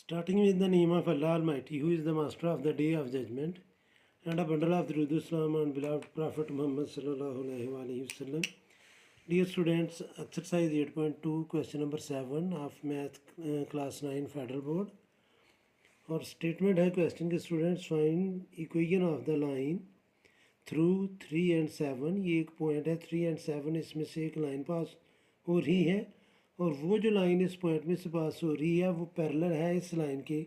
Starting with the name of Allah Almighty, who is the master of the day of judgment, and a bundle of Durud Islam and beloved Prophet Muhammad sallallahu alaihi wasallam. Dear students, exercise 8.2, question number 7 of math class 9 federal board. और statement है question के students find equation of the line through 3 and 7. ये एक point है 3 and 7, इसमें से एक line पास हो रही है और वो जो लाइन इस पॉइंट में से पास हो रही है वो पैरेलल है इस लाइन के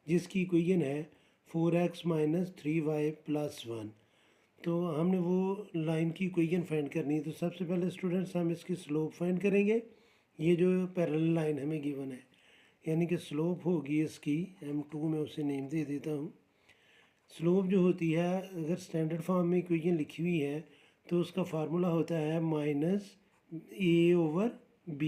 जिसकी इक्वेशन है 4x - 3y + 1. तो हमने वो लाइन की इक्वेशन फाइंड करनी है. तो सबसे पहले स्टूडेंट्स हम इसकी स्लोप फाइंड करेंगे. ये जो पैरेलल लाइन हमें गिवन है यानी कि स्लोप होगी इसकी m2 में उसे नेम दे देता हूँ. स्लोप जो होती है अगर स्टैंडर्ड फॉर्म में इक्वेशन लिखी हुई है तो उसका फार्मूला होता है -a/b.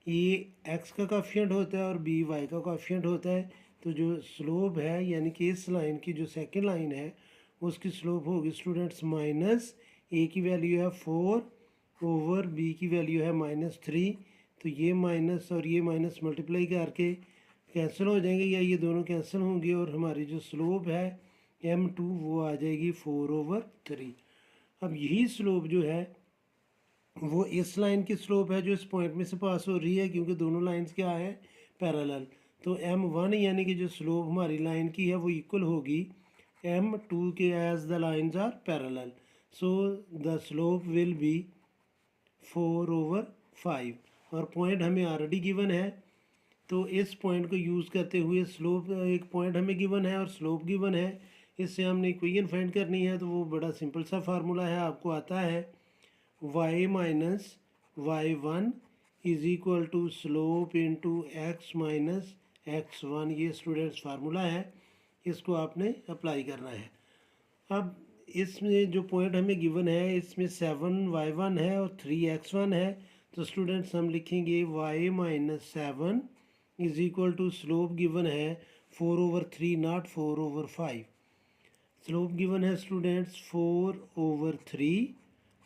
ए एक्स का कोएफिशिएंट होता है और बी वाई का कोएफिशिएंट होता है. तो जो स्लोप है यानी कि इस लाइन की जो सेकंड लाइन है उसकी स्लोप होगी स्टूडेंट्स -a की वैल्यू है 4/b की वैल्यू है -3. तो ये माइनस और ये माइनस मल्टीप्लाई करके कैंसिल हो जाएंगे या ये दोनों कैंसिल होंगे और हमारी जो स्लोप है m2 वो आ जाएगी 4/3. अब यही स्लोप जो है वो इस लाइन की स्लोप है जो इस पॉइंट में से पास हो रही है क्योंकि दोनों लाइंस क्या है पैरेलल. तो m1 यानी कि जो स्लोप हमारी लाइन की है वो इक्वल होगी m2 के as the lines are parallel. So the slope will be 4/5 और पॉइंट हमें ऑलरेडी गिवन है. तो इस पॉइंट को यूज़ करते हुए स्लोप एक पॉइंट हमें गिवन है और स्लोप गिवन है. इससे हमने इक्वेशन फाइंड करनी है. तो वो बड़ा सिंपल सा फार्मूला है आपको आता है y - y1 is equal to slope into x - x1. ये स्टूडेंट्स फार्मूला है, इसको आपने अप्लाई करना है. अब इसमें जो पॉइंट हमें गिवन है इसमें 7y1 है और 3x1 है. तो स्टूडेंट्स हम लिखेंगे y - 7 is equal to slope given है 4/3 नॉट 4/5. स्लोप गिवन है स्टूडेंट्स 4/3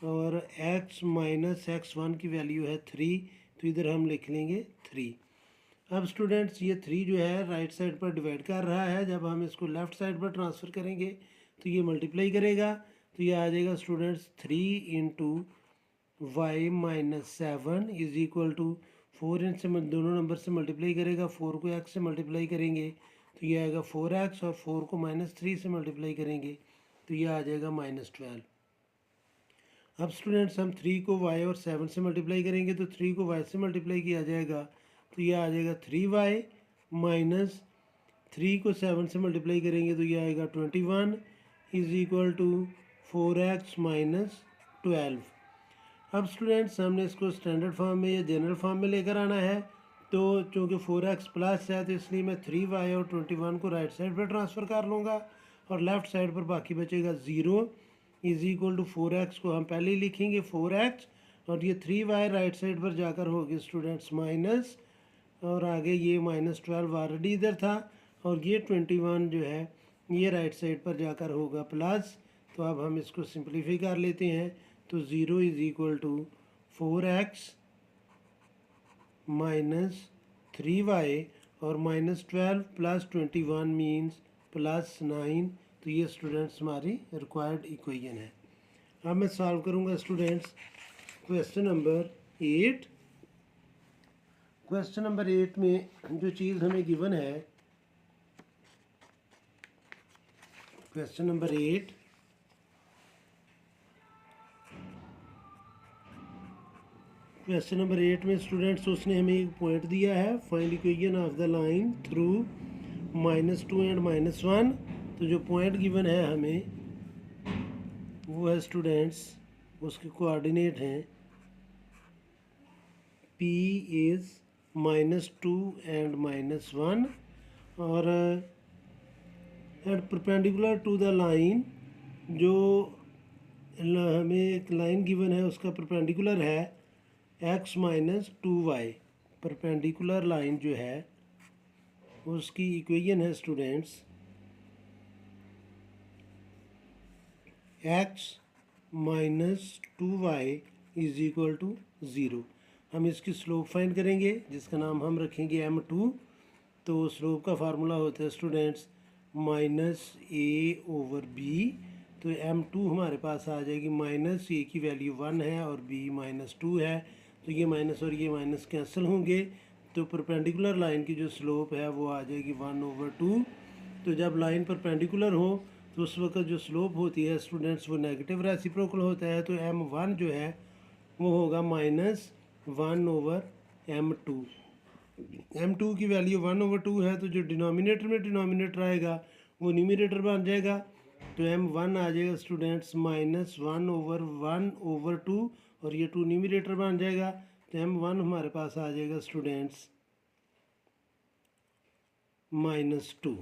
और x - x1 की वैल्यू है 3. तो इधर हम लिख लेंगे 3. अब स्टूडेंट्स ये 3 जो है राइट साइड पर डिवाइड कर रहा है. जब हम इसको लेफ़्ट साइड पर ट्रांसफ़र करेंगे तो ये मल्टीप्लाई करेगा. तो ये आ जाएगा students 3 × y - 7 is equal to 4 इनसे दोनों नंबर से मल्टीप्लाई करेगा. 4 को x से मल्टीप्लाई करेंगे तो ये आएगा 4x और 4 को -3 से मल्टीप्लाई करेंगे तो ये आ जाएगा -12. अब स्टूडेंट्स हम 3 को y और 7 से मल्टीप्लाई करेंगे तो 3 को y से मल्टीप्लाई किया जाएगा तो ये आ जाएगा 3y माइनस 3 को 7 से मल्टीप्लाई करेंगे तो ये आएगा 21 इज इक्वल टू 4x - 12. अब स्टूडेंट्स हमने इसको स्टैंडर्ड फॉर्म में या जनरल फॉर्म में लेकर आना है. तो चूँकि 4x प्लस है तो इसलिए मैं 3y और 21 को राइट साइड पर ट्रांसफ़र कर लूँगा और लेफ़्ट साइड पर बाकी बचेगा 0 इज इक्वल टू 4x को हम पहले ही लिखेंगे 4x और ये 3y राइट साइड पर जाकर होगी स्टूडेंट्स माइनस और आगे ये -12 ऑलरेडी इधर था और ये 21 जो है ये राइट साइड पर जाकर होगा प्लस. तो अब हम इसको सिंप्लीफाई कर लेते हैं. तो 0 is equal to 4x minus 3y और -12 + 21 मीन्स +9. तो ये स्टूडेंट्स हमारी रिक्वायर्ड इक्वेशन है. अब मैं सॉल्व करूँगा students question number 8. Question number 8 में जो चीज़ हमें गिवन है क्वेश्चन नंबर 8 में स्टूडेंट्स उसने हमें एक पॉइंट दिया है find equation of the line through -2 and -1. तो जो पॉइंट गिवन है हमें वो है स्टूडेंट्स उसके कोऑर्डिनेट हैं P इज़ -2 and -1 और at perpendicular to the line जो हमें एक लाइन गिवन है उसका परपेंडिकुलर है x - 2y. परपेंडिकुलर लाइन जो है उसकी इक्वेशन है students x - 2y is equal to 0. हम इसकी स्लोप फाइंड करेंगे जिसका नाम हम रखेंगे m2 तो स्लोप का फार्मूला होता है स्टूडेंट्स -a/b। तो m2 हमारे पास आ जाएगी, माइनस ए की वैल्यू 1 है और b -2 है, तो ये माइनस और ये माइनस कैंसिल होंगे। तो परपेंडिकुलर लाइन की जो स्लोप है वो आ जाएगी 1/2। तो जब लाइन परपेंडिकुलर हो तो उस वक्त जो स्लोप होती है स्टूडेंट्स वो नेगेटिव रेसिप्रोकल होता है। तो m1 जो है वो होगा -1/m2। m2 की वैल्यू 1/2 है, तो जो डिनोमिनेटर में डिनोमिनेटर आएगा वो न्यूमिनेटर बन जाएगा। तो m1 आ जाएगा स्टूडेंट्स -1/1/2 और ये 2 न्यूमिनेटर बन जाएगा। तो m1 हमारे पास आ जाएगा स्टूडेंट्स -2।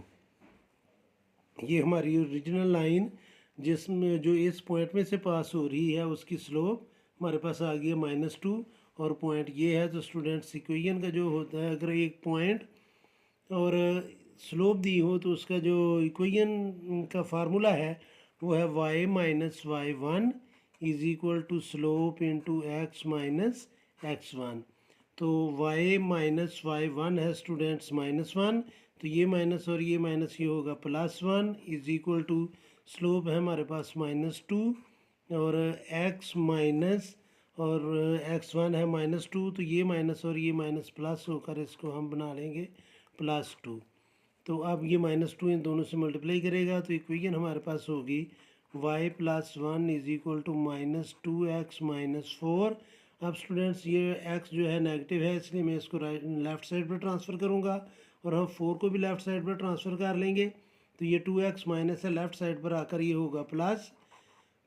ये हमारी ओरिजिनल लाइन जिसमें जो इस पॉइंट में से पास हो रही है उसकी स्लोप हमारे पास आ गई है -2 और पॉइंट ये है। तो स्टूडेंट्स इक्वेशन का जो होता है, अगर एक पॉइंट और स्लोप दी हो तो उसका जो इक्वेशन का फार्मूला है वो है y - y1 is equal to slope into x - x1। तो y - y1 है स्टूडेंट्स -1, तो ये माइनस और ये माइनस ये होगा +1 इज इक्वल टू स्लोप है हमारे पास -2 और x माइनस और x1 है -2, तो ये माइनस और ये माइनस प्लस होकर इसको हम बना लेंगे +2। तो अब ये -2 इन दोनों से मल्टीप्लाई करेगा तो इक्वेशन हमारे पास होगी y + 1 is equal to -2x - 4। अब स्टूडेंट्स ये x जो है नेगेटिव है इसलिए मैं इसको लेफ़्ट साइड पर ट्रांसफ़र करूँगा और हम 4 को भी लेफ़्ट साइड पर ट्रांसफ़र कर लेंगे। तो ये 2x माइनस है, लेफ़्ट साइड पर आकर ये होगा प्लस।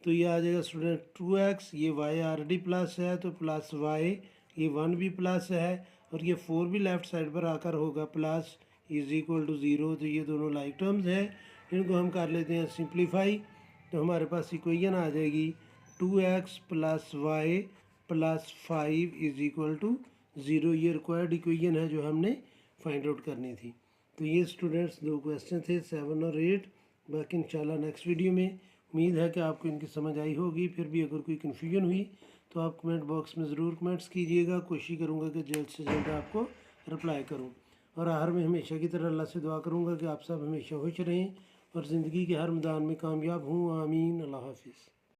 तो ये आ जाएगा स्टूडेंट 2x, ये y ऑलरेडी प्लस है तो प्लस y, ये 1 भी प्लस है और ये 4 भी लेफ़्ट साइड पर आकर होगा प्लस इज इक्वल टू 0। तो ये दोनों लाइक टर्म्स हैं, इनको हम कर लेते हैं सिंप्लीफाई। तो हमारे पास इक्वेशन आ जाएगी 2x + y + 5 is equal to 0। ये रिक्वायर्ड इक्वेशन है जो हमने फाइंड आउट करनी थी। तो ये स्टूडेंट्स 2 क्वेश्चन थे 7 और 8। बाकी इंशाल्लाह नेक्स्ट वीडियो में उम्मीद है कि आपको इनकी समझ आई होगी। फिर भी अगर कोई कन्फ्यूजन हुई तो आप कमेंट बॉक्स में ज़रूर कमेंट्स कीजिएगा, कोशिश करूँगा कि जल्द से जल्द आपको रिप्लाई करूँ। और हर में हमेशा की तरह अल्लाह से दुआ करूँगा कि आप सब हमेशा खुश रहें और ज़िंदगी के हर मैदान में कामयाब हों। आमीन। अल्लाह हाफिज़।